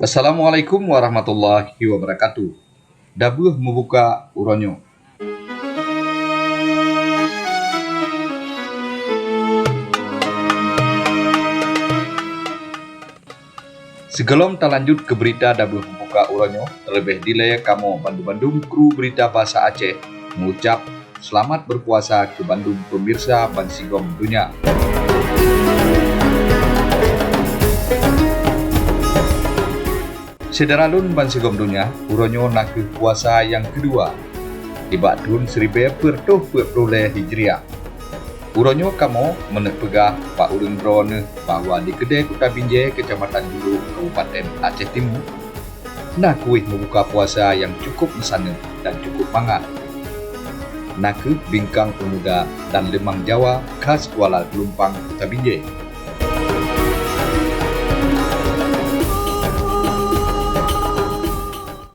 Assalamualaikum warahmatullahi wabarakatuh. Dabuh membuka uronyo. Sebelum terlanjut ke berita dabuh membuka uronyo, terlebih dahulu kamu Bandung kru berita bahasa Aceh mengucap selamat berpuasa ke Bandung pemirsa Bansigom Dunia. Sederalun Bansigom Dunia, uronyo nak puasa yang kedua di tahun 1440 Hijriah. Uronyo kamu menepegah Pak Urung Drone bahwa di kedai Kota Binjai, Kecamatan Dulu, Kabupaten Aceh Timur, nak kuih membuka puasa yang cukup mesana dan cukup mangat. Nak bingkang pemuda dan lemang Jawa khas Kuala Lumpang, Kota Binjai.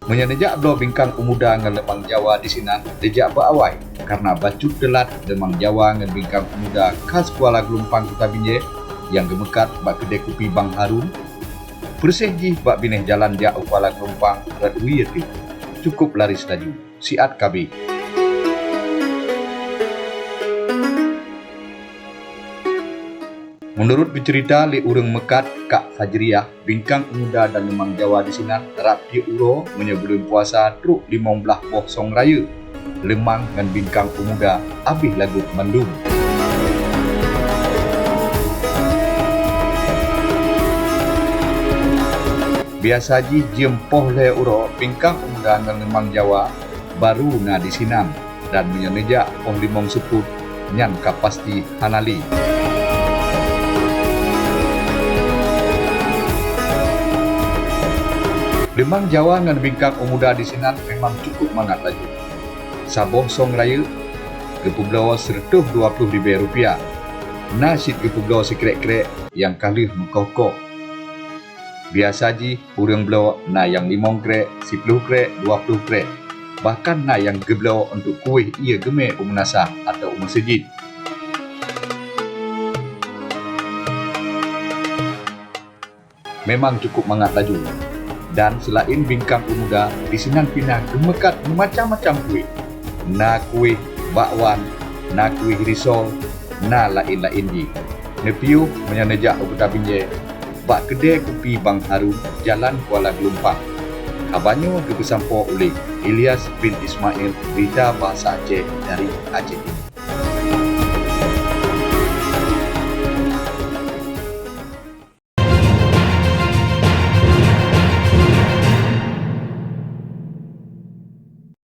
Menyenejak belo bingkang pemuda dengan lemang Jawa di sini dejak berawai karena bacut delat lemang Jawa dengan bingkang pemuda khas Kuala Lumpang Kota Binjai yang gemekat bak kedai kopi Bang Harun. Bersih ji bak bineh jalan dia Kuala Lumpang redui yeti. Cukup laris laju. Siat KB. Menurut bercerita li urang mekat Kak Fajriah, bingkang pemuda dan lemang Jawa di sini rap di uro menyebelum puasa truk 15 boh song raya. Lemang dengan bingkang pemuda habis lagu mendung. Biasa ji jempoh le uro bingkang pemuda dengan lemang Jawa baru na di sinam dan menyenejak poh limong seput nyan kapasti hanali. Lemang Jawa dengan bingkang pemuda di sini memang cukup mangat laju. Saboh song raya, gepublawa Rp120,000. Nasid gepublawa sekrek-krek yang kalih mengkokok. Biasa ji, urang belawa na yang 5 krek, 10 krek, 20 krek. Bahkan na yang gebelawa untuk kuih ia gemeh umunasah atau umusajid. Memang cukup mangat laju. Dan selain bingkang pemuda, di sini pindah gemekat macam-macam kuih. Na kuih bakwan, na kuih risol, na lain-lain ji. Nepiu menyenejak Kota Binjai, bak kedai kopi Bang Harun, Jalan Kuala Lumpang. Kabarnya kebesampo oleh Ilyas bin Ismail, berita bahasa Aceh dari Aceh Timur.